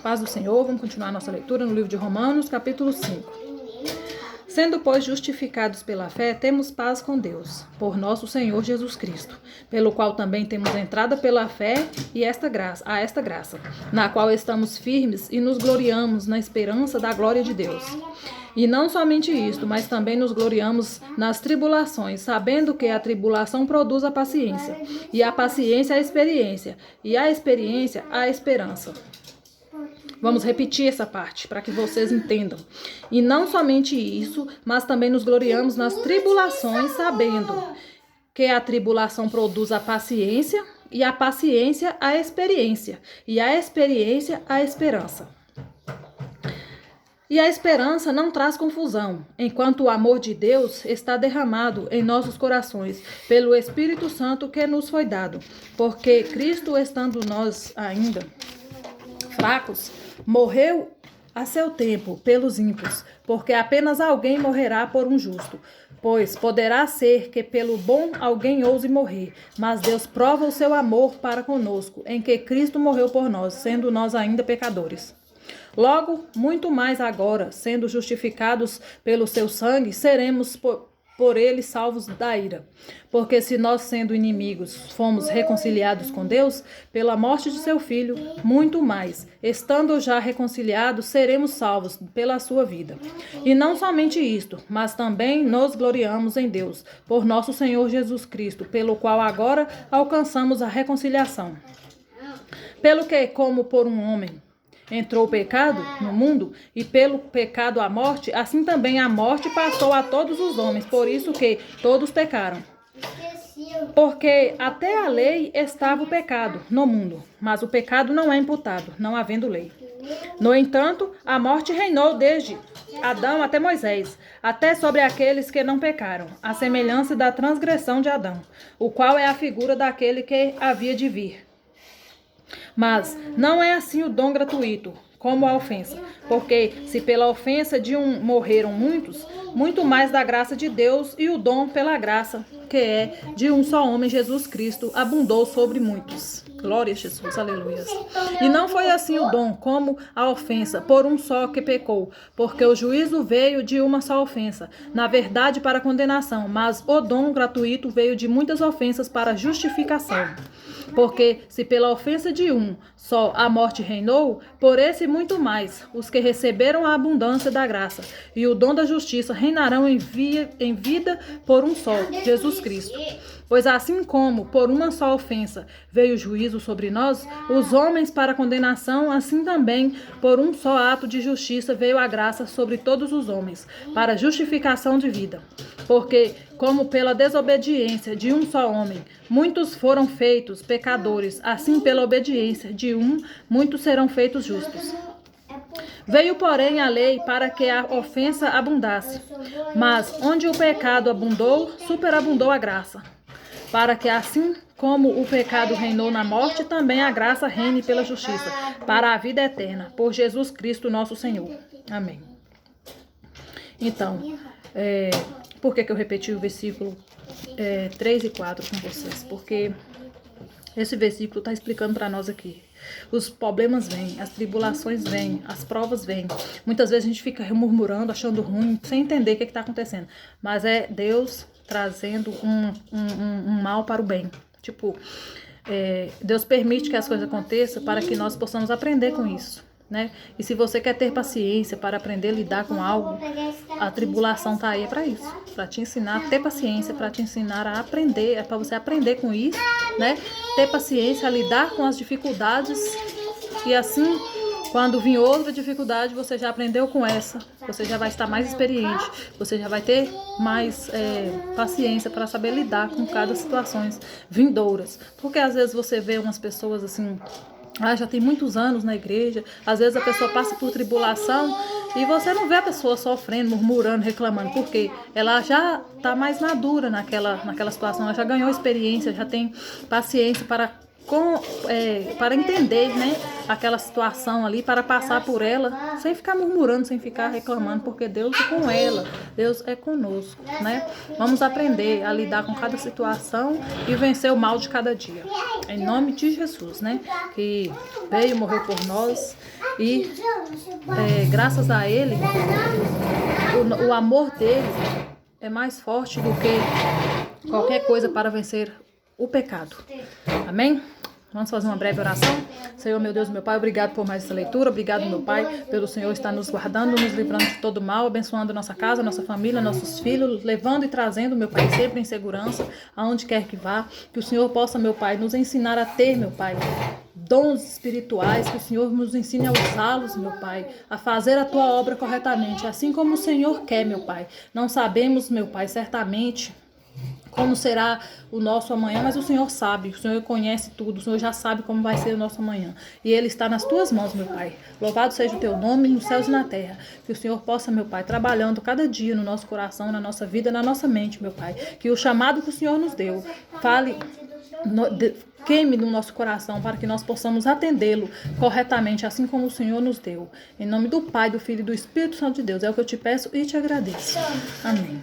Paz do Senhor, vamos continuar a nossa leitura no livro de Romanos, capítulo 5. Sendo, pois, justificados pela fé, temos paz com Deus, por nosso Senhor Jesus Cristo, pelo qual também temos entrada pela fé e esta graça, na qual estamos firmes e nos gloriamos na esperança da glória de Deus. E não somente isto, mas também nos gloriamos nas tribulações, sabendo que a tribulação produz a paciência, e a paciência a experiência, e a experiência a esperança. Vamos repetir essa parte para que vocês entendam. E não somente isso, mas também nos gloriamos nas tribulações, sabendo que a tribulação produz a paciência, e a paciência a experiência, e a experiência a esperança. E a esperança não traz confusão, enquanto o amor de Deus está derramado em nossos corações pelo Espírito Santo que nos foi dado. Porque Cristo, estando nós ainda fracos, morreu a seu tempo pelos ímpios, porque apenas alguém morrerá por um justo. Pois poderá ser que pelo bom alguém ouse morrer, mas Deus prova o seu amor para conosco, em que Cristo morreu por nós, sendo nós ainda pecadores. Logo, muito mais agora, sendo justificados pelo seu sangue, seremos por ele salvos da ira. Porque se nós, sendo inimigos, fomos reconciliados com Deus pela morte de seu Filho, muito mais, estando já reconciliados, seremos salvos pela sua vida. E não somente isto, mas também nos gloriamos em Deus, por nosso Senhor Jesus Cristo, pelo qual agora alcançamos a reconciliação. Pelo que, como por um homem entrou o pecado no mundo, e pelo pecado a morte, assim também a morte passou a todos os homens, por isso que todos pecaram. Porque até a lei estava o pecado no mundo, mas o pecado não é imputado, não havendo lei. No entanto, a morte reinou desde Adão até Moisés, até sobre aqueles que não pecaram, à semelhança da transgressão de Adão, o qual é a figura daquele que havia de vir. Mas não é assim o dom gratuito, como a ofensa. Porque se pela ofensa de um morreram muitos, muito mais da graça de Deus e o dom pela graça, que é de um só homem, Jesus Cristo, abundou sobre muitos. Glória a Jesus, aleluia. E não foi assim o dom, como a ofensa, por um só que pecou, porque o juízo veio de uma só ofensa, na verdade para condenação, mas o dom gratuito veio de muitas ofensas para justificação. Porque se pela ofensa de um só a morte reinou, por esse muito mais, os que receberam a abundância da graça e o dom da justiça reinarão em vida por um só, Jesus Cristo. Pois assim como por uma só ofensa veio o juízo sobre nós, os homens para condenação, assim também por um só ato de justiça veio a graça sobre todos os homens, para justificação de vida. Porque, como pela desobediência de um só homem, muitos foram feitos pecadores, assim pela obediência de um, muitos serão feitos justos. Veio, porém, a lei para que a ofensa abundasse. Mas onde o pecado abundou, superabundou a graça. Para que assim como o pecado reinou na morte, também a graça reine pela justiça, para a vida eterna, por Jesus Cristo nosso Senhor. Amém. Então, por que eu repeti o versículo 3 e 4 com vocês? Porque esse versículo está explicando para nós aqui. Os problemas vêm, as tribulações vêm, as provas vêm. Muitas vezes a gente fica murmurando, achando ruim, sem entender o que está acontecendo. Mas é Deus trazendo um mal para o bem. Tipo, Deus permite que as coisas aconteçam para que nós possamos aprender com isso, né? E se você quer ter paciência para aprender a lidar com algo, a tribulação está aí para isso, para te ensinar a ter paciência, para te ensinar a aprender, para você aprender com isso, né? Ter paciência a lidar com as dificuldades e assim, quando vir outra dificuldade, você já aprendeu com essa, você já vai estar mais experiente, você já vai ter mais paciência para saber lidar com cada situações vindouras. Porque às vezes você vê umas pessoas assim, já tem muitos anos na igreja, às vezes a pessoa passa por tribulação e você não vê a pessoa sofrendo, murmurando, reclamando, porque ela já está mais madura naquela situação, ela já ganhou experiência, já tem paciência para para entender, né, aquela situação ali, para passar por ela, sem ficar murmurando, sem ficar reclamando, porque Deus é com ela, Deus é conosco, né? Vamos aprender a lidar com cada situação e vencer o mal de cada dia. Em nome de Jesus, né? Que veio, morreu por nós e graças a Ele, o amor dele é mais forte do que qualquer coisa para vencer o pecado. Amém? Vamos fazer uma breve oração. Senhor, meu Deus, meu Pai, obrigado por mais essa leitura. Obrigado, meu Pai, pelo Senhor estar nos guardando, nos livrando de todo mal, abençoando nossa casa, nossa família, nossos filhos, levando e trazendo, meu Pai, sempre em segurança, aonde quer que vá. Que o Senhor possa, meu Pai, nos ensinar a ter, meu Pai, dons espirituais, que o Senhor nos ensine a usá-los, meu Pai, a fazer a Tua obra corretamente, assim como o Senhor quer, meu Pai. Não sabemos, meu Pai, certamente como será o nosso amanhã, mas o Senhor sabe, o Senhor conhece tudo, o Senhor já sabe como vai ser o nosso amanhã. E Ele está nas Tuas mãos, meu Pai. Louvado seja o Teu nome nos céus e na terra. Que o Senhor possa, meu Pai, trabalhando cada dia no nosso coração, na nossa vida, na nossa mente, meu Pai. Que o chamado que o Senhor nos deu, queime no nosso coração para que nós possamos atendê-lo corretamente, assim como o Senhor nos deu. Em nome do Pai, do Filho e do Espírito Santo de Deus, é o que eu te peço e te agradeço. Amém.